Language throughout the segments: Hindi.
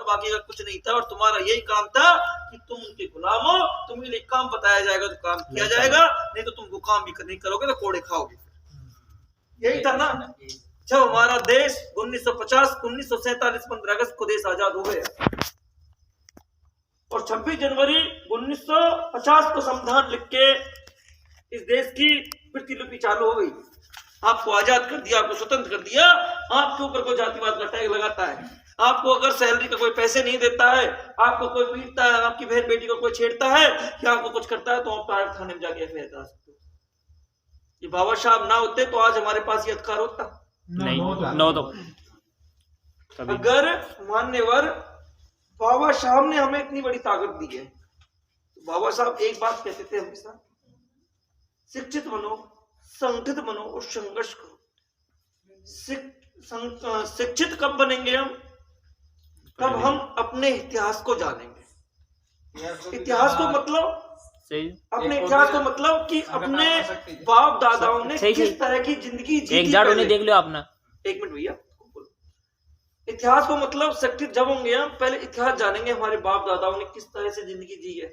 बाकी का कुछ नहीं था, और तुम्हारा यही काम था कि तुम उनके गुलाम हो। तुम्हें एक काम बताया जाएगा तो काम किया जाएगा, नहीं तो तुम वो काम भी नहीं करोगे तो कोड़े खाओगे। यही था ना जब हमारा देश 1947 15 अगस्त को देश आजाद हो गया, और 26 जनवरी 1950 को संविधान लिख के इस देश की प्रतिलिपि चालू हो गई। आपको आजाद कर दिया, आपको स्वतंत्र कर दिया। आपके ऊपर कोई जातिवाद का टैग लगाता है, आपको अगर सैलरी का कोई पैसे नहीं देता है, आपको कोई पीटता है, आपकी बहन बेटी को कोई छेड़ता है या आपको कुछ करता है, तो आप प्राइवेट थाने में जाके एफआईआर करा सकते हो। ये बाबा साहब ना होते तो आज हमारे पास ये अधिकार होता नहीं। तो अगर मान्यवर बाबा साहब ने हमें इतनी बड़ी ताकत दी है, तो बाबा साहब एक बात कहते थे हमेशा, शिक्षित बनो, संगठित बनो और संघर्ष करो। शिक्षित कब बनेंगे हम? कब हम अपने इतिहास को जानेंगे। इतिहास को मतलब अपने इतिहास को मतलब कि अपने बाप दादाओं ने किस तरह की जिंदगी जी। एक जाड़ देख लो अपना। एक मिनट भैया, इतिहास को मतलब शिक्षित जब होंगे हम, पहले इतिहास जानेंगे हमारे बाप दादाओं ने किस तरह से जिंदगी जी है,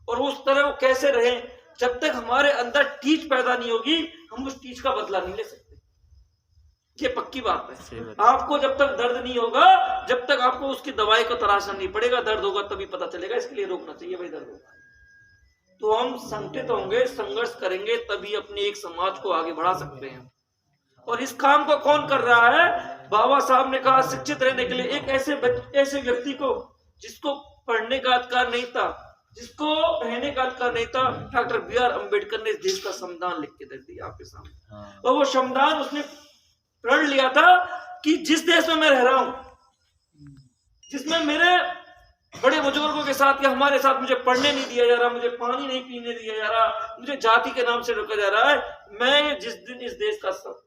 और उस तरह वो कैसे रहे। जब तक हमारे अंदर टीच पैदा नहीं होगी, हम उस टीच का बदला नहीं ले सकते। ये पक्की बात है। आपको जब तक दर्द नहीं होगा, जब तक आपको उसकी दवाई को तराशना नहीं पड़ेगा, दर्द होगा तभी पता चलेगा। इसके लिए रोकना चाहिए भाई दर्द होगा। तो हम संगठित होंगे, संघर्ष करेंगे, तभी अपने एक समाज को आगे बढ़ा सकते हैं। और इस काम को कौन कर रहा है? बाबा साहब ने कहा शिक्षित रहने के लिए एक ऐसे व्यक्ति को जिसको पढ़ने का अधिकार नहीं था, जिसको रहने का अधिकार नहीं था, डॉक्टर बी.आर. अम्बेडकर ने इस देश का संविधान लिख के दे दिया आपके सामने। और वो संविधान उसने प्रण लिया था कि जिस देश में मैं रह रहा हूं, जिसमें मेरे बड़े बुजुर्गों के साथ या हमारे साथ मुझे पढ़ने नहीं दिया जा रहा, मुझे पानी नहीं पीने दिया जा रहा, मुझे जाति के नाम से रोका जा रहा है, मैं जिस दिन इस देश का सब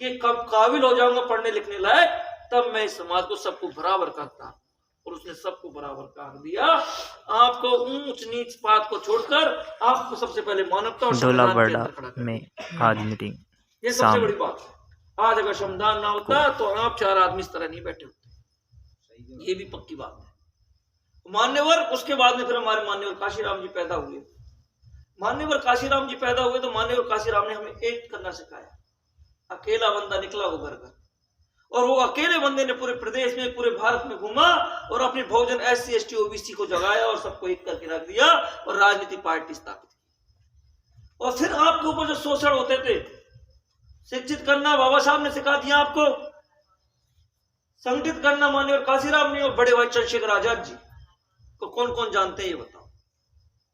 कि कब काबिल हो जाऊंगा पढ़ने लिखने लायक, तब मैं इस समाज को सबको बराबर करता। और उसने सबको बराबर कर दिया। आपको ऊंच नीच बात को छोड़कर आपको सबसे पहले मानवता और संविधान के अंदर खड़ा करना। आज मीटिंग ये सबसे बड़ी बात है। आज अगर संविधान ना होता तो आप 4 आदमी इस तरह नहीं बैठे होते। ये भी पक्की बात है। मान्यवर उसके बाद में फिर हमारे मान्यवर काशीराम जी पैदा हुए। मान्यवर काशीराम जी पैदा हुए तो मान्यवर काशीराम ने हमें एक करना सिखाया। अकेला बंदा निकला वो घर घर, और वो अकेले बंदे ने पूरे प्रदेश में, पूरे भारत में घूमा और अपने बहुजन SC ST OBC को जगाया और सबको एक करके रख दिया और राजनीतिक पार्टी स्थापित की। और फिर आपके ऊपर जो शोषण होते थे, शिक्षित करना बाबा साहब ने सिखा दिया आपको, संगठित करना मान्यवर काशीराम ने, और बड़े भाई चंद्रशेखर आजाद जी को कौन कौन जानते हैं ये बताओ?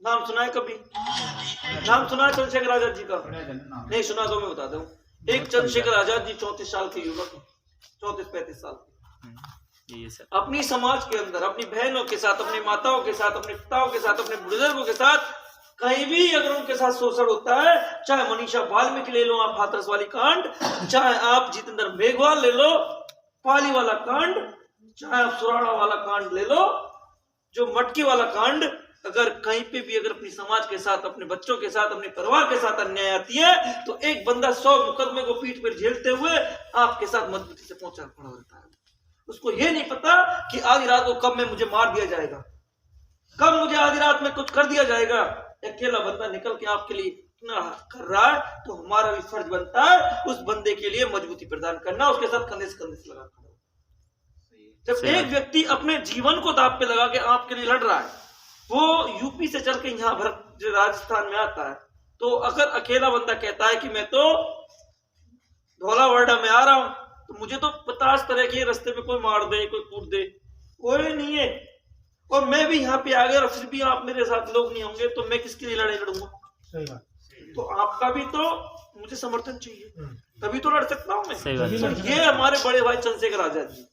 नाम सुना है कभी? नाम सुना है चंद्रशेखर आजाद जी का? नहीं सुना तो मैं बता दूं। एक चंद्रशेखर आजाद जी 34 साल के युवक, 34-35 साल के, अपनी समाज के अंदर अपनी बहनों के साथ, अपनी माताओं के साथ, अपने पिताओं के साथ, अपने बुजुर्गों के साथ कहीं भी अगर उनके साथ शोषण होता है, चाहे मनीषा वाल्मीकि ले लो आप, हाथरस वाली कांड, चाहे आप जितेंद्र मेघवाल ले लो, पाली वाला कांड, चाहे आप सुराड़ा वाला कांड ले लो, जो मटकी वाला कांड, अगर कहीं पे भी अगर अपनी समाज के साथ, अपने बच्चों के साथ, अपने परिवार के साथ अन्याय आती है, तो एक बंदा 100 मुकदमे को पीठ पर झेलते हुए आपके साथ मजबूती से पहुंचा खड़ा होता है। उसको ये नहीं पता कि आधी रात को कब में मुझे मार दिया जाएगा, कब मुझे आधी रात में कुछ कर दिया जाएगा। अकेला बंदा निकल के आपके लिए इतना कर रहा है, तो हमारा भी फर्ज बनता है उस बंदे के लिए मजबूती प्रदान करना, उसके साथ कंधे से कंधे से लगा खड़ा। जब एक व्यक्ति अपने जीवन को दांव पे लगा के आपके लिए लड़ रहा है, वो यूपी से चल के यहाँ भर राजस्थान में आता है, तो अगर अकेला बंदा कहता है कि मैं तो धौलावर्डा में आ रहा हूं, तो मुझे तो 50 तरह के रास्ते में कोई मार दे, कोई कूट दे, कोई नहीं है, और मैं भी यहाँ पे आ गया और फिर भी आप मेरे साथ लोग नहीं होंगे, तो मैं किसके लिए लड़ाई लड़ूंगा? तो आपका भी तो मुझे समर्थन चाहिए, तभी तो लड़ सकता हूं मैं। तो ये हमारे बड़े भाई चंद्रशेखर आजाद जी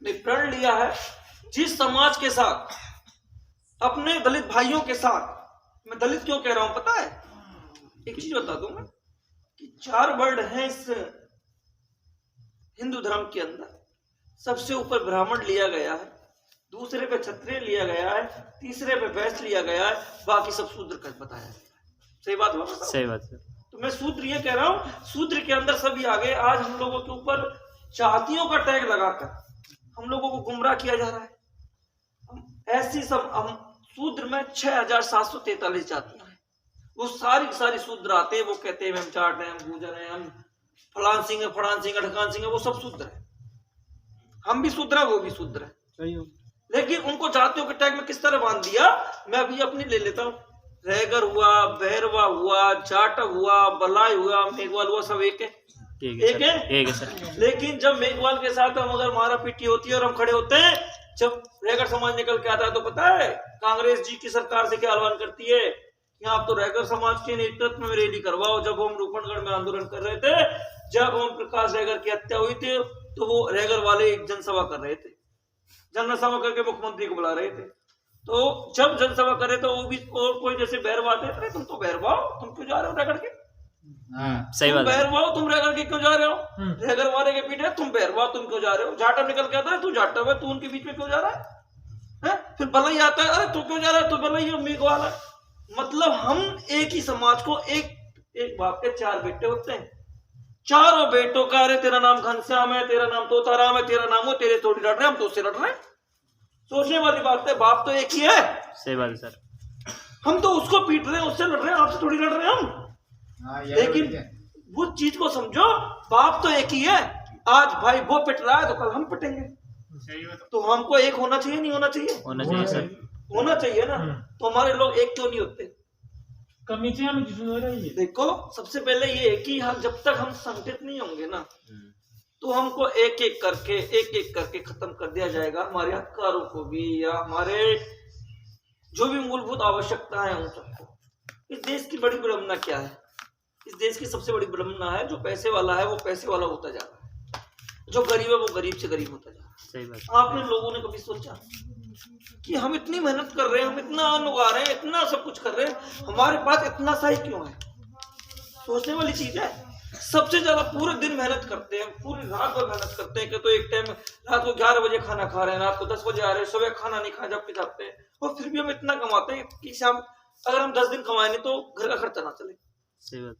ने प्रण लिया है, जिस समाज के साथ, अपने दलित भाइयों के साथ, मैं दलित क्यों कह रहा हूं पता है? एक चीज बता दूं मैं, कि 4 वर्ण हैं इस हिंदू धर्म के अंदर। सबसे ऊपर ब्राह्मण लिया गया है, दूसरे पे क्षत्रिय लिया गया है, तीसरे पे वैश्य लिया गया है, बाकी सब शूद्र का बताया है। सही बात हुआ? सही बात है। तो मैं शूद्र ये कह रहा हूं, शूद्र के अंदर सभी आ गए। आज हम लोगों के ऊपर जातियों का टैग लगाकर हम लोगों को गुमराह किया जा रहा है। ऐसी सब हम शूद्र में 6743 जातियां हैं, वो सारी सारी शूद्र आते हैं, वो कहते हैं हम जाट हैं, हम गुजर हैं, हम फलान सिंह है, फलान सिंह है, ढकान सिंह है, वो सब शूद्र है। हम भी शूद्र है, वो भी शूद्र है। सही हो। लेकिन उनको जातियों के टैग में किस तरह बांध दिया, मैं अभी अपनी ले लेता हूँ। रैगर हुआ, भैरवा हुआ, जाट हुआ, बलाई हुआ, मेघवाल हुआ, सब एक है। एक है सर। लेकिन जब मेघवाल के साथ हम अगर मारा पीटी होती है और हम खड़े होते हैं, जब रैगर समाज निकल के आता है तो पता है कांग्रेस जी की सरकार से क्या आह्वान करती है कि आप तो रैगर समाज के नेतृत्व में रैली करवाओ। जब हम रूपनगढ़ में आंदोलन कर रहे थे, जब ओम प्रकाश रैगर की हत्या हुई थी, तो वो रैगर वाले एक जनसभा कर रहे थे, जनसभा करके मुख्यमंत्री को बुला रहे थे। तो जब जनसभा करे तो वो भी और कोई जैसे बैरवा आते, अरे तुम तो बैरवा हो, तुम क्यों जा रहे हो रैगर के? सही बात है। बैरवा हो, तुम रैगर के क्यों जा रहे हो? रैगर वाले के पीछे तुम बैरवा, तुम क्यों जा रहे हो? जाटव निकल के आता है, तू जाटव है, तू उनके बीच में क्यों जा रहा है? फिर बलई आता है, अरे तू क्यों जा रहा है? तू बलई हो, मेघ वाला। मतलब हम एक ही समाज को, एक बाप के 4 बेटे होते हैं, चारों बेटों का, अरे तेरा नाम घनश्याम है, तेरा नाम तोताराम है, तेरा नाम हो, तेरे थोड़ी लड़ रहे हैं, हम तो उससे लड़ रहे हैं। सोचने वाली बात है, बाप तो एक ही है। सही बात है सर। हम तो उसको पीट रहे हैं, उससे लड़ रहे हैं, आपसे थोड़ी लड़ रहे हैं हम। लेकिन वो चीज को समझो, बाप तो एक ही है। आज भाई वो पिट रहा है तो कल हम पिटेंगे। तो हमको एक होना चाहिए, नहीं होना चाहिए? होना चाहिए सर। होना चाहिए ना। तो हमारे लोग एक क्यों नहीं होते? कमिटियां में किसी हो रही है। देखो, सबसे पहले ये है कि हम जब तक हम संगठित नहीं होंगे ना, तो हमको एक एक करके खत्म कर दिया जाएगा, हमारे अधिकारों को भी या हमारे जो भी मूलभूत आवश्यकता है उन सबको। इस देश की बड़ी विडंबना क्या है? इस देश की सबसे बड़ी विडंबना है, जो पैसे वाला है वो पैसे वाला होता जा रहा है, जो गरीब है वो गरीब से गरीब होता जा रहा है। सही बात। आपने लोगों ने कभी सोचा कि हम इतनी मेहनत कर रहे हैं, हम इतना अन्न उगा रहे हैं, इतना सब कुछ कर रहे हैं, हमारे पास इतना सही क्यों है? सोचने वाली चीज है। सबसे ज्यादा पूरे दिन मेहनत करते हैं, पूरी रात भर मेहनत करते हैं कि तो एक टाइम रात को 11 बजे खाना खा रहे हैं, रात को 10 बजे आ रहे हैं, सुबह खाना नहीं खा जब भी जाते हैं, और फिर भी हम इतना कमाते हैं कि शाम अगर हम 10 दिन कमाए नहीं तो घर का खर्चा ना चले। सही बात।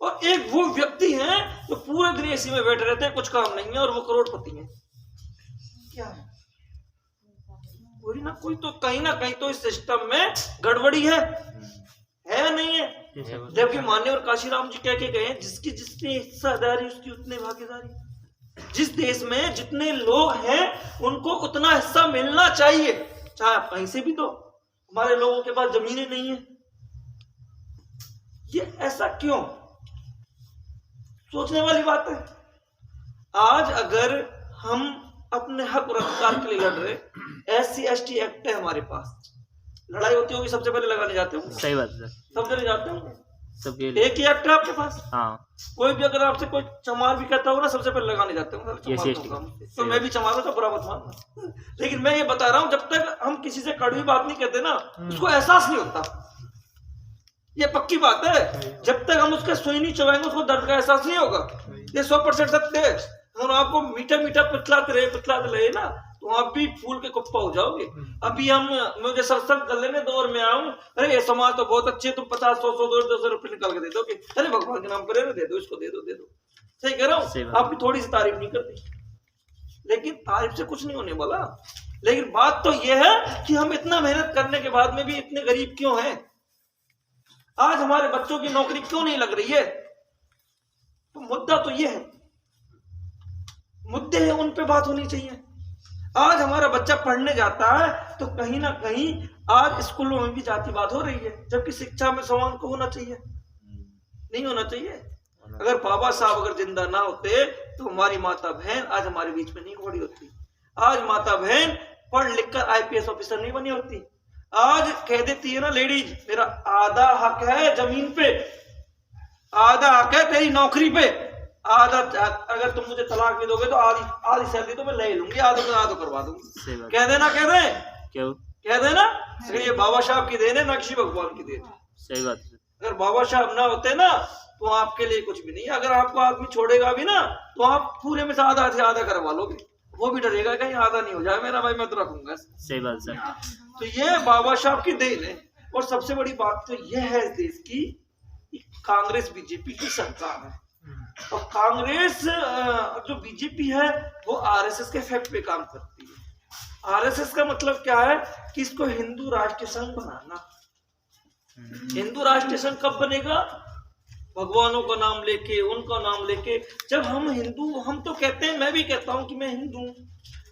और एक वो व्यक्ति है जो पूरे दिन एसी में बैठे रहते हैं, कुछ काम नहीं है, और वो करोड़पति है। क्या है? कोई ना कोई तो कहीं ना कहीं तो इस सिस्टम में गड़बड़ी है नहीं है? जबकि मान्य और काशीराम जी कह के गए, जिसकी जितनी हिस्सेदारी उसकी उतनी भागीदारी। जिस देश में जितने लोग हैं उनको उतना हिस्सा मिलना चाहिए, चाहे आप कहीं से भी दो। हमारे लोगों के पास जमीनें नहीं है, ये ऐसा क्यों? सोचने वाली बात है। आज अगर हम अपने हक और अधिकार के लिए लड़ रहे, SC/ST एक्ट है हमारे पास, लड़ाई होती होगी सबसे पहले लगाने जाते होंगे। सही बात है सर। सब जने जाते होंगे, सबके लिए एक ही एक्ट है आपके पास। हाँ। कोई भी अगर आपसे कोई चमार भी कहता होगा ना, सबसे पहले लगाने जाते होंगे। तो मैं भी चमार हूं तो बुरा मत मानना। लेकिन मैं ये बता रहा हूं, जब तक हम किसी से कड़वी बात नहीं कहते ना, उसको एहसास नहीं होता। ये पक्की बात है। जब तक हम उसके सुई नहीं चबाएंगे, उसको दर्द का एहसास नहीं होगा। ये 100% सत्य है। और आपको मीठा मीठा पिटलाते रहे ना, तो आप भी फूल के कुप्पा हो जाओगे। अभी मुझे सत्संग कर लेने दो और मैं आऊं, अरे ये समाज तो बहुत अच्छे, तुम 50-100-200 रुपये निकाल के दे दोगे, अरे भगवान के नाम पर दे दो, इसको दे दो। सही कह रहा हूँ? आपकी थोड़ी सी तारीफ नहीं करती, लेकिन तारीफ से कुछ नहीं होने वाला। लेकिन बात तो यह है कि हम इतना मेहनत करने के बाद में भी इतने गरीब क्यों हैं? आज हमारे बच्चों की नौकरी क्यों नहीं लग रही है? तो मुद्दा तो ये है, मुद्दे हैं, उन पे बात होनी चाहिए। आज हमारा बच्चा पढ़ने जाता है तो कहीं ना कहीं आज स्कूलों में भी जातिवाद हो रही है, जबकि शिक्षा में समान को होना चाहिए, नहीं होना चाहिए। अगर बाबा साहब अगर जिंदा ना होते तो हमारी माता बहन आज हमारे बीच में नहीं खड़ी होती। आज माता बहन पढ़ लिख कर IPS ऑफिसर नहीं बनी होती। आज कह देती है ना लेडीज, मेरा आधा हक है जमीन पे, आधा हक है तेरी नौकरी पे, आधा अगर तुम मुझे तलाक भी दोगे तो आधी सैलरी तो मैं ले लूंगी, आधा करवा दूंगी। कह देना, क्यों कह देना। ये बाबा साहब की देन है, नक्शी भगवान की देन। सही बात है। अगर बाबा साहब ना होते ना तो आपके लिए कुछ भी नहीं। अगर आपको आदमी छोड़ेगा भी ना तो आप पूरे में से आधा करवा लोगे, वो भी डरेगा कहीं आधा नहीं हो जाए मेरा भाई, मैं तो रखूंगा। सही बात सर। तो ये बाबा साहब की देन है। और सबसे बड़ी बात तो यह है इस देश की, कांग्रेस बीजेपी की सरकार है, और कांग्रेस जो बीजेपी है वो आरएसएस के इफेक्ट पे काम करती है। आरएसएस का मतलब क्या है कि इसको हिंदू राष्ट्रीय संघ बनाना। हिंदू राष्ट्रीय संघ कब बनेगा? भगवानों का नाम लेके, उनका नाम लेके। जब हम हिंदू, हम तो कहते हैं, मैं भी कहता हूं कि मैं हिंदू हूं,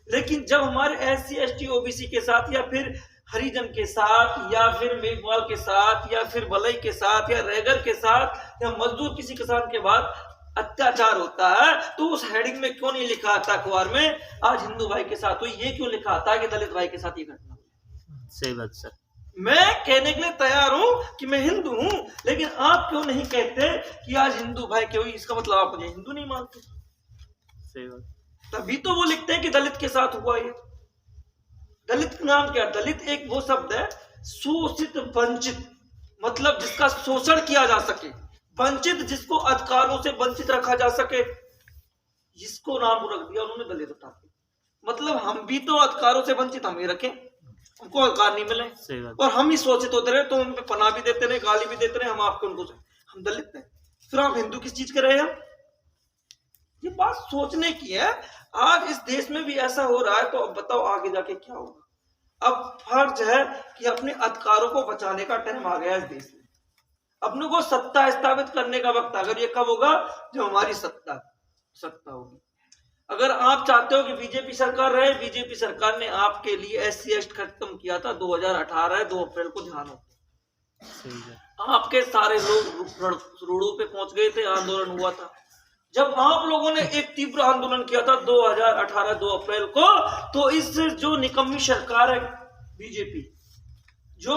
लेकिन जब हमारे SC ST OBC के साथ या फिर हरिजन के साथ या फिर मेघवाल के साथ या फिर बलई के साथ या रैगर के साथ या मजदूर किसी किसान के बाद अत्याचार होता है तो उस हेडिंग में क्यों नहीं लिखा आता अखबार में आज हिंदू भाई के साथ हुई, ये क्यों लिखा आता है कि दलित भाई के साथ ये घटना हुई? सही बात सर। मैं कहने के लिए तैयार हूं कि मैं हिंदू हूं, लेकिन आप क्यों नहीं कहते कि आज हिंदू भाई के हुई, इसका मतलब आप मुझे हिंदू नहीं मानते। सही बात। तभी तो वो लिखते हैं कि दलित के साथ हुआ ये। दलित का नाम क्या? दलित एक वो शब्द है, शोषित वंचित, मतलब जिसका शोषण किया जा सके, वंचित जिसको अधिकारों से वंचित रखा जा सके, जिसको नाम रख दिया उन्होंने दलित उठा के। मतलब हम भी तो अधिकारों से वंचित हम ही रखें, हमको अधिकार नहीं मिले, सही बात। और हम ही शोषित होते रहे, तो उन पे पनाह भी देते रहे, गाली भी देते रहे, हम आपको उनको, हम दलित हैं, फिर आप हिंदू किस चीज के रहे हैं? ये बात सोचने की है। आज इस देश में भी ऐसा हो रहा है, तो अब बताओ आगे जाके क्या होगा। अब फर्ज है कि अपने अधिकारों को बचाने का टाइम आ गया इस देश में। अपने को सत्ता स्थापित करने का वक्त, अगर ये कब होगा? जब हमारी सत्ता होगी। अगर आप चाहते हो कि बीजेपी सरकार रहे, बीजेपी सरकार ने आपके लिए SC ST खत्म किया था 2018 2 अप्रैल को, ध्यान हो। सही है। आपके सारे लोग रोडों पे पहुंच गए थे, आंदोलन हुआ था। जब आप लोगों ने एक तीव्र आंदोलन किया था 2018 2 अप्रैल को, तो इस जो निकम्मी सरकार है बीजेपी, जो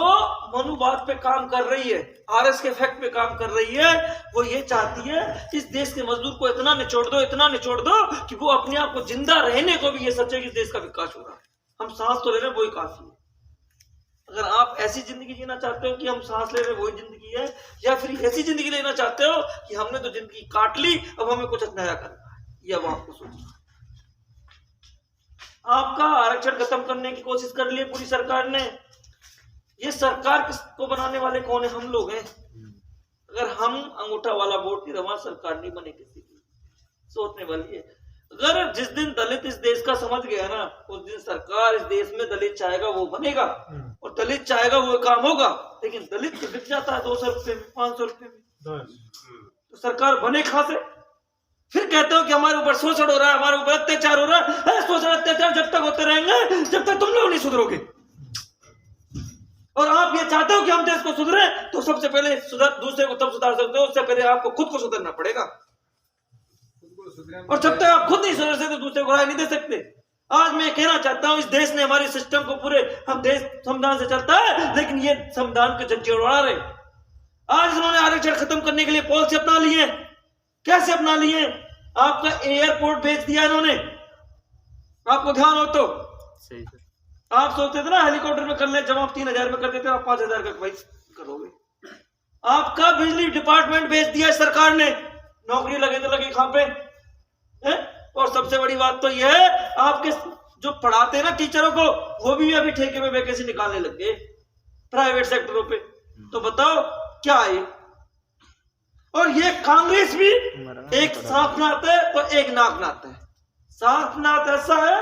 मनुवाद पे काम कर रही है, RS के फैक्ट पे काम कर रही है, वो ये चाहती है इस देश के मजदूर को इतना निचोड़ दो कि वो अपने आप को जिंदा रहने को भी ये सोचे कि इस देश का विकास हो रहा है, हम सांस तो ले रहे हैं, वही काफी है। अगर आप ऐसी जिंदगी जीना चाहते हो कि हम सांस ले रहे हैं वही जिंदगी है, या फिर ऐसी जिंदगी लेना चाहते हो कि हमने तो जिंदगी काट ली, अब हमें कुछ नया करना है, ये अब आपको सोचना। आपका आरक्षण खत्म करने की कोशिश कर ली पूरी सरकार ने। ये सरकार किसको बनाने वाले कौन है? हम लोग हैं। अगर हम अंगूठा वाला वोट की रवा सरकार नहीं बने किसी की, सोचने वाली है। अगर जिस दिन दलित इस देश का समझ गया ना, उस दिन सरकार इस देश में दलित चाहेगा वो बनेगा, और दलित चाहेगा वो काम होगा। लेकिन दलित तो बिक जाता है 200 रुपए में, 500 रुपए में, तो सरकार बने कहां से? फिर कहते हो कि हमारे ऊपर शोषण हो रहा है, हमारे ऊपर अत्याचार हो रहा है। शोषण अत्याचार जब तक होते रहेंगे जब तक तुम लोग नहीं सुधरोगे। और आप ये चाहते हो कि हम देश को सुधरे, तो सबसे पहले दूसरे को तब सुधार सकते हो, उससे पहले आपको खुद को सुधरना पड़ेगा। और जब तक आप खुद नहीं सुधर सकते दूसरे को राय नहीं दे सकते। आज मैं कहना चाहता हूं, इस देश ने हमारे सिस्टम को पूरे, हम देश संविधान से चलता है, लेकिन ये संविधान के झंझे उड़ा रहे। आज इन्होंने आरक्षण खत्म करने के लिए पॉलिसी अपना ली है। कैसे अपना लिए? आपका एयरपोर्ट बेच दिया इन्होंने, आपको ध्यान हो तो। सही है। आप सोचते थे ना हेलीकॉप्टर में कर ले, जब आप 3000 में कर देते, आप 5000 का भाई करोगे। आपका बिजली डिपार्टमेंट बेच दिया सरकार ने, नौकरी लगे तो लगी कहां पे है? और सबसे बड़ी बात तो यह है, आपके जो पढ़ाते हैं ना टीचरों को, वो भी अभी ठेके में वैकेंसी निकालने लग गए प्राइवेट सेक्टरों पे। तो बताओ क्या है? और ये कांग्रेस भी एक सांप नाता है तो एक नाक नाता है। सांप नात ऐसा है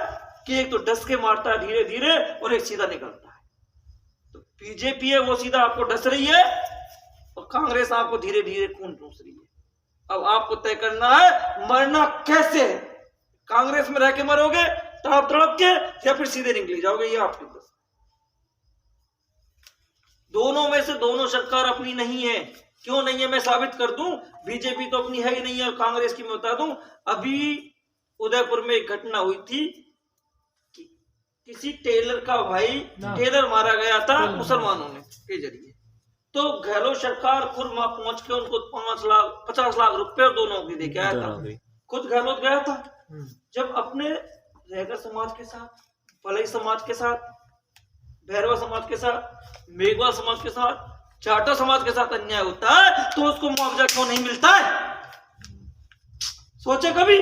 कि एक तो डस के मारता है धीरे धीरे, और एक सीधा निकलता है। तो बीजेपी है वो सीधा आपको डस रही है, और कांग्रेस आपको धीरे धीरे खून चूस रही है। अब आपको तय करना है मरना कैसे है। कांग्रेस में रह के मरोगे तड़प तड़प के, या फिर सीधे निकली जाओगे, ये आपकी दस। दोनों में से दोनों सरकार अपनी नहीं है। क्यों नहीं है मैं साबित कर दूं। बीजेपी तो अपनी है ही नहीं है, और कांग्रेस की मैं बता दूं। अभी उदयपुर में एक घटना हुई थी, किसी टेलर का भाई टेलर मारा गया था मुसलमानों ने के जरिए। तो गहलोत सरकार खुद वहां पहुंच के उनको 50 लाख रुपए और 2 नौकरी दे के आया था। खुद गहलोत गया था। जब अपने रैगर समाज के साथ, पलई समाज के साथ, भैरवा समाज के साथ, मेघवाल समाज के साथ, चाटा समाज के साथ अन्याय होता है, तो उसको मुआवजा क्यों नहीं मिलता है? सोचे कभी?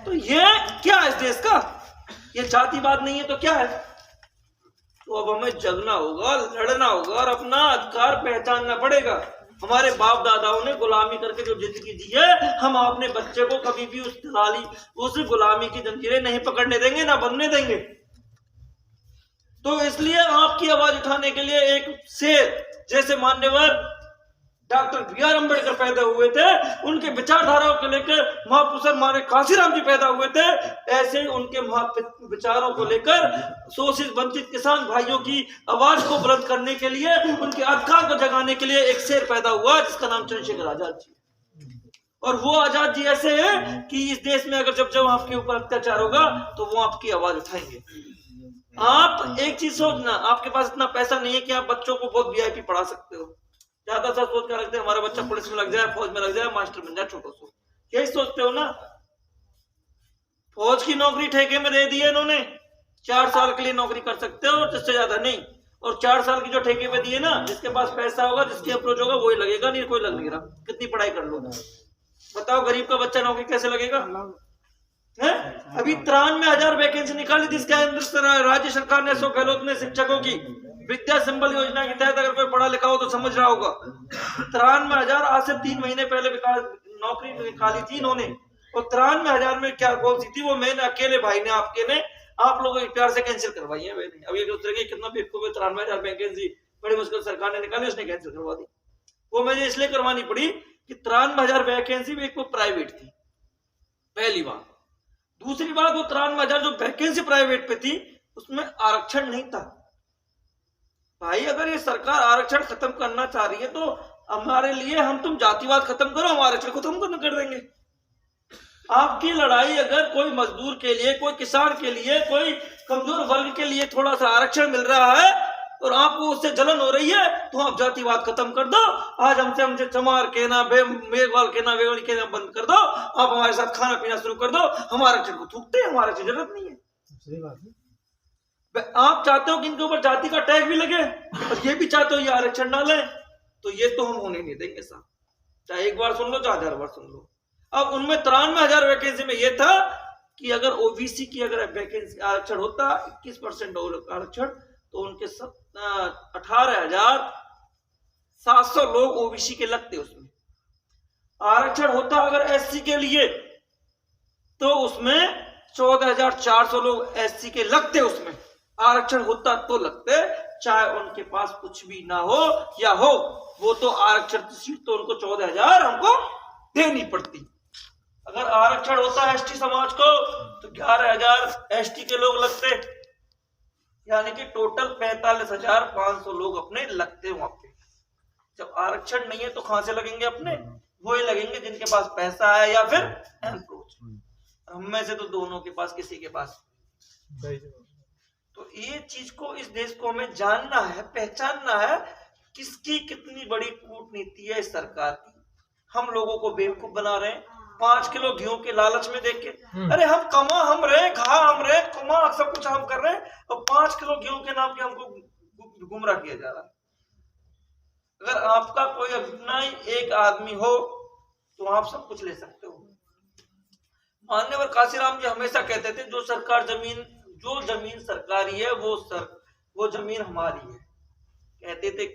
तो ये क्या है इस देश का? ये जातिवाद नहीं है तो क्या है? तो अब हमें जगना होगा, लड़ना होगा, और अपना अधिकार पहचानना पड़ेगा। हमारे बाप दादाओं ने गुलामी करके जो जिंदगी जी है, हम अपने बच्चे को कभी भी उस दलाली, उस गुलामी की जंजीरें नहीं पकड़ने देंगे, ना बनने देंगे। तो इसलिए आपकी आवाज उठाने के लिए एक शेर, जैसे मान्यवर डॉक्टर बी.आर. अम्बेडकर पैदा हुए थे, उनके विचारधाराओं को लेकर महापुरुष हमारे काशीराम जी पैदा हुए थे, ऐसे उनके विचारों को लेकर शोषित वंचित किसान भाइयों की आवाज को बुलंद करने के लिए, उनके अधिकार को जगाने के लिए एक शेर पैदा हुआ जिसका नाम चंद्रशेखर आजाद जी। और वो आजाद जी ऐसे हैं कि इस देश में अगर जब आपके ऊपर अत्याचार होगा तो वो आपकी आवाज उठाएंगे। आप एक चीज सोचना, आपके पास इतना पैसा नहीं है कि आप बच्चों को बहुत VIP पढ़ा सकते हो। ज्यादा सा सोच कर रखते हैं हमारा बच्चा पुलिस में लग जाए, फौज में लग जाए, मास्टर बन जाए, छोटो सो, यही सोचते हो ना। फौज की नौकरी ठेके में दे दी है इन्होंने, 4 साल के लिए नौकरी कर सकते हो और जिससे ज्यादा नहीं। और 4 साल की जो ठेके में दी है ना, जिसके पास पैसा होगा, जिसकी अप्रोच होगा वही लगेगा, नहीं कोई लग नहीं रहा, कितनी पढ़ाई कर लो। बताओ गरीब का बच्चा नौकरी कैसे लगेगा है? अभी 93,000 वैकेंसी निकाली थी इसके अंदर राज्य सरकार ने, अशोक गहलोत ने, शिक्षकों की विद्या संबल योजना के तहत। अगर कोई पढ़ा लिखा हो तो समझ रहा होगा, 93,000 आज से 3 महीने पहले नौकरी निकाली थी इन्होंने। और 93,000 में क्या कौन सी थी वो, मैंने अकेले भाई ने, आपके ने, आप लोगों के प्यार से कैंसिल करवाई है मैंने। अब ये दूसरे के कितना बेवकूफ है, 93,000 वैकेंसी बड़ी मुश्किल सरकार ने निकाली, उसने कैंसिल करवा दी। वो मुझे इसलिए करवानी पड़ी कि 93,000 वैकेंसी में एक वो प्राइवेट थी, पहली बात। दूसरी बात, वो 93,000 जो वैकेंसी प्राइवेट पे थी उसमें आरक्षण नहीं था। भाई अगर ये सरकार आरक्षण खत्म करना चाह रही है तो हमारे लिए, हम तुम जातिवाद खत्म करो, हम आरक्षण खत्म कर देंगे। आपकी लड़ाई अगर कोई मजदूर के लिए, कोई किसान के लिए, कोई कमजोर वर्ग के लिए थोड़ा सा आरक्षण मिल रहा है और आपको उससे जलन हो रही है, तो आप जातिवाद खत्म कर दो। आज हमसे चमार कहना, मेघवाल कहना, वेगवाल कहना बंद कर दो, आप हमारे साथ खाना पीना शुरू कर दो। हम आरक्षण को थूकते हैं, हमारे जरूरत नहीं है। सही बात है। आप चाहते हो कि इनके ऊपर जाति का टैग भी लगे और ये भी चाहते हो ये आरक्षण ना लें, तो ये तो हम होने नहीं देंगे साहब, चाहे एक बार सुन लो, चाहे 1000 बार सुन लो। अब उनमें 93,000 वैकेंसी में ये था कि अगर ओबीसी की अगर वैकेंसी आरक्षण होता 21% आरक्षण, तो उनके 18,700 लोग ओबीसी के लगते उसमें। आरक्षण होता अगर एससी के लिए तो उसमें 14,400 लोग एससी के लगते उसमें। आरक्षण होता तो लगते, चाहे उनके पास कुछ भी ना हो या हो, वो तो आरक्षण सीट तो उनको 14,000 हमको देनी पड़ती। अगर आरक्षण होता एसटी समाज को तो 11,000 एसटी के लोग लगते, यानी कि टोटल 45,500 लोग अपने लगते वहां पे। जब आरक्षण नहीं है तो कहां से लगेंगे अपने? वही लगेंगे जिनके पास पैसा है या फिर अप्रोच। हम में से तो दोनों के पास, किसी के पास। तो ये चीज को, इस देश को हमें जानना है, पहचानना है, किसकी कितनी बड़ी कूटनीति है इस सरकार की। हम लोगों को बेवकूफ बना रहे हैं 5 किलो गेहूं के लालच में देख के। अरे हम कमा हम रहे, खा हम रहे, कमा सब कुछ हम कर रहे हैं, और 5 किलो गेहूं के नाम पे हमको गुमराह किया जा रहा है। अगर आपका कोई अपना एक आदमी हो तो आप सब कुछ ले सकते हो। मान्यवर काशीराम जी हमेशा कहते थे, जो जमीन सरकारी है वो जमीन हमारी है, कहते थे।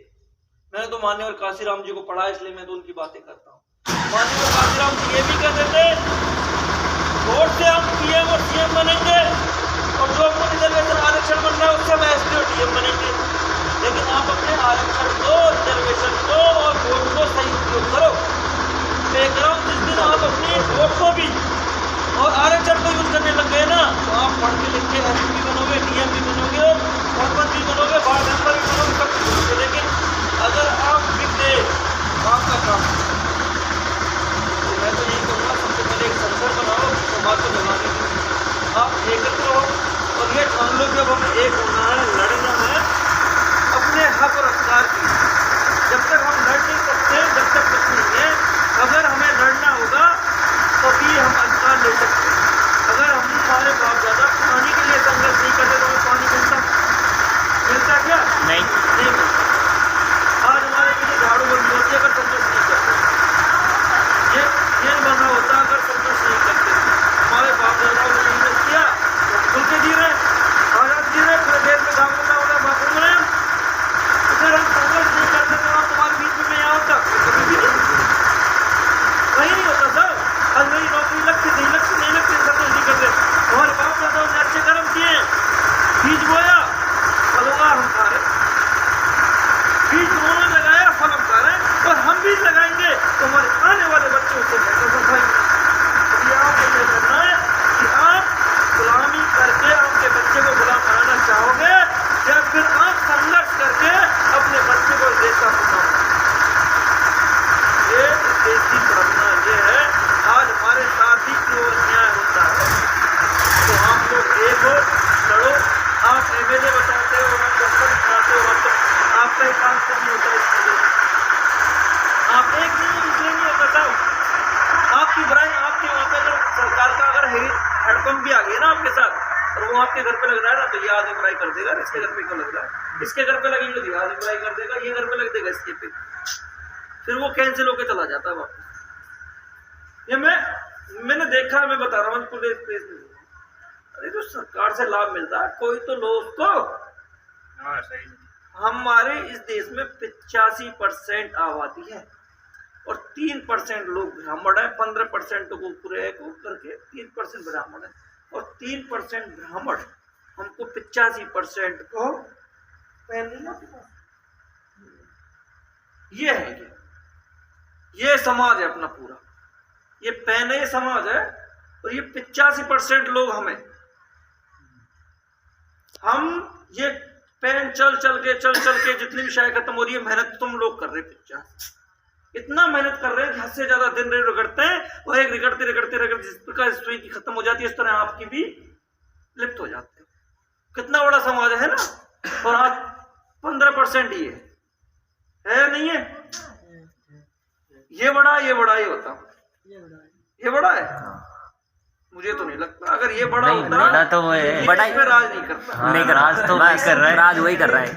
मैंने तो मान्यवर काशीराम जी को पढ़ा, इसलिए मैं तो उनकी बातें करता हूँ। माननीय काशीराम जी ये भी कहते थे, वोट से हम पीएम और सीएम बनेंगे, और जो अपना रिजर्वेशन आरक्षण बन रहा है उससे हम एसपी और डीएम बनेंगे। लेकिन आप अपने आरक्षण को, रिजर्वेशन को और वोट को सही उपयोग करो। जिस दिन आप अपने वोट को भी और आरक्षण को यूज करने लग गए ना, तो आप पढ़ के लिख के एसपी भी बनोगे, डीएम भी बनोगे, और सरपंच भी बनोगे, वार्ड मेंबर भी बनोगे, सब कुछ बनोगे। लेकिन अगर आप बिगड़े, आपका काम, मैं तो यही कहूँगा, सबसे पहले एक संगठन बनाओ समाज को जगाने के लिए। आप एकत्र हो और ये ठान लो कि अब हमें एक होना है, लड़ना है अपने हक और अधिकार की। जब तक हम लड़ नहीं सकते, जब तक कुछ नहीं है, अगर हमें लड़ना होगा तभी हम अधिकार ले सकते हैं। अगर हम हमारे बाप दादा पानी के लिए संघर्ष नहीं करते तो हमें पानी मिलता क्या? नहीं मिलता। आज हमारे लिए झाड़ू बंदी होती है अगर संघर्ष नहीं करते, ये बना होता अगर संघर्ष नहीं करते। हमारे बाप दादाओं ने नहीं किया, खुल के जी रहे, आजाद जी रहे, पूरे देश में एमएलए बताते हो, आप दफ्तर दिखाते हो, आपका ही काम कुछ नहीं होता इस चीज़ों में। आप एक नहीं दूसरे नहीं होता साहब, आपकी बुराई आपके वहाँ पे अगर सरकार का अगर हैंडपम्प भी आ गया ना आपके साथ और वो आपके घर पे लग रहा है ना, तो ये आदमी बुराई कर देगा, इसके घर पे क्यों लग रहा है, इसके घर पे लगेंगे तो ये आदमी बुराई कर देगा, ये घर पे लग देगा इसके पे, फिर वो कैंसिल होकर चला जाता है वापस। ये मैंने देखा, मैं बता रहा हूँ पूरे देश में। अरे जो सरकार से लाभ मिलता है कोई तो लो उसको। हाँ सही। हमारे इस देश में 85% आबादी है और 3% लोग ब्राह्मण है, 15% को पूरे को करके 3% ब्राह्मण है और 3% ब्राह्मण हमको 85% को ये है, ये समाज है अपना पूरा, ये पहने समाज है और ये 85% लोग हम ये पैन चल चल के जितनी भी शायद खत्म हो रही है, मेहनत तुम लोग कर रहे हैं। 50 इतना मेहनत कर रहे हैं कि हद से ज्यादा दिन रगड़ते हैं और एक रगड़ते जिस प्रकार स्त्री की खत्म हो जाती है इस तरह आपकी भी लिप्त हो जाते हैं। कितना बड़ा समाज है ना, और आज 15% ही है नहीं है, ये बड़ा ये होता, ये बड़ा है, मुझे तो नहीं लगता। अगर ये बड़ा होता बड़ा तो वो है, बड़ा ही राज नहीं करता। हाँ, नहीं राज तो वही कर रहा है, राज वही कर रहा है,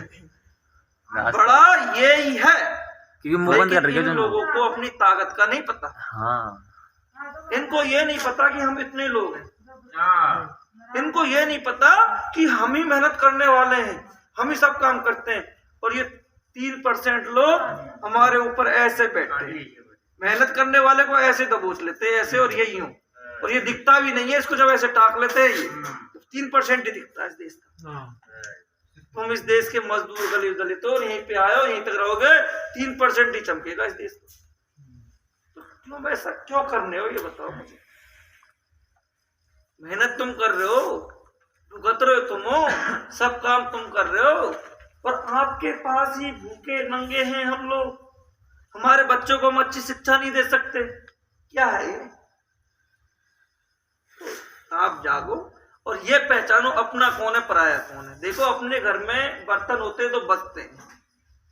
बड़ा ये ही है क्योंकि मुंह बंद कर रही है इन लोगों को अपनी ताकत का नहीं पता। हाँ, इनको ये नहीं पता कि हम इतने लोग हैं, हाँ इनको ये नहीं पता कि हम ही मेहनत करने वाले हैं, हम ही सब काम करते हैं और ये 3% लोग हमारे ऊपर ऐसे बैठे हैं, मेहनत करने वाले को ऐसे दबोच लेते हैं ऐसे, और ये यूं, और ये दिखता भी नहीं है, इसको जब ऐसे टाक लेते हैं ये 3% ही दिखता है इस देश का। तुम इस देश के मजदूर दलित हो, यहीं पे आए हो, यहीं तक रहोगे, 3% ही चमकेगा इस देश में। तो तुम ऐसा क्यों करने हो ये बताओ मुझे। मेहनत तुम कर रहे हो, भुगत रहे हो, तुम हो, सब काम तुम कर रहे हो, और आपके पास ही भूखे नंगे हैं हम लोग, हमारे बच्चों को हम अच्छी शिक्षा नहीं दे सकते। क्या है ये? आप जागो और ये पहचानो अपना कौन है पराया कौन है। देखो अपने घर में बर्तन होते तो बचते हैं,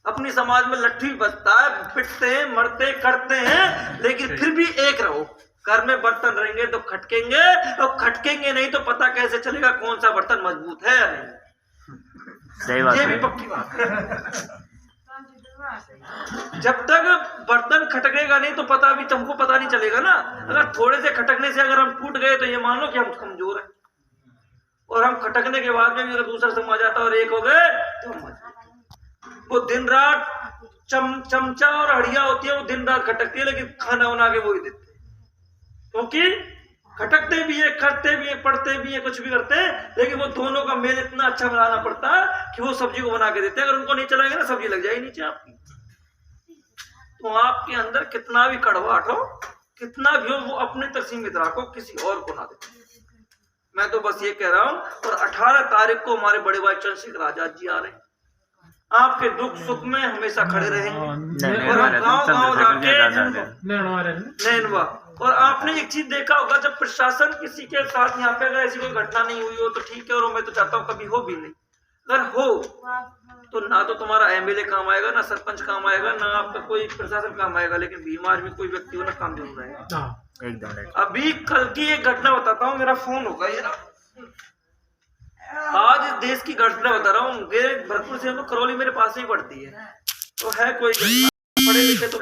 अपनी समाज में लट्ठी बचता है, पिटते हैं, मरते करते हैं, लेकिन फिर भी एक रहो। घर में बर्तन रहेंगे तो खटकेंगे, और खटकेंगे नहीं तो पता कैसे चलेगा कौन सा बर्तन मजबूत है या नहीं। सही बात ये भी है। पक्की बात है। जब तक बर्तन खटकेगा नहीं तो पता भी तुमको पता नहीं चलेगा ना। अगर थोड़े से खटकने से अगर हम टूट गए तो ये मान लो कि हम कमजोर हैं, और हम खटकने के बाद में भी अगर दूसरा समझ आता और एक हो गए तो वो दिन रात चमचा और हड़िया होती है, वो दिन रात खटकती है, लेकिन खाना बना के वो ही देते हैं, क्योंकि खटकते भी है, करते भी है, पढ़ते भी है, कुछ भी करते हैं, लेकिन वो दोनों का मेल इतना अच्छा बनाना पड़ता है कि वो सब्जी को बना के देते हैं। अगर उनको नहीं चलाएंगे ना सब्जी लग जाएगी नीचे आपकी। तो आपके अंदर कितना भी कड़वाहट हो, कितना भी हो, वो अपने तक सीमित रखो, किसी और को ना दे। मैं तो बस ये कह रहा हूं। और 18 तारीख को हमारे बड़े भाई चंद्रशेखर आजाद जी आ रहे हैं, आपके दुख सुख में हमेशा खड़े रहेंगे, और हम गाँव जाके नैनवा। और आपने एक चीज देखा होगा, जब प्रशासन किसी के साथ यहाँ पे अगर ऐसी कोई घटना नहीं हुई हो तो ठीक है, और मैं तो चाहता हूँ कभी हो भी नहीं। अगर हो तो ना तो तुम्हारा एमएलए काम आएगा, ना सरपंच काम आएगा, ना आपका कोई प्रशासन काम आएगा, लेकिन बीमार में कोई व्यक्ति हो ना काम जरूर आएगा। एकदम। अभी कल की एक घटना बताता हूँ, मेरा फोन होगा ये ना, आज देश की घटना बता रहा हूँ। भरतपुर से हम करौली मेरे पास ही पड़ती है, तो है कोई घटना, पढ़े लिखे तो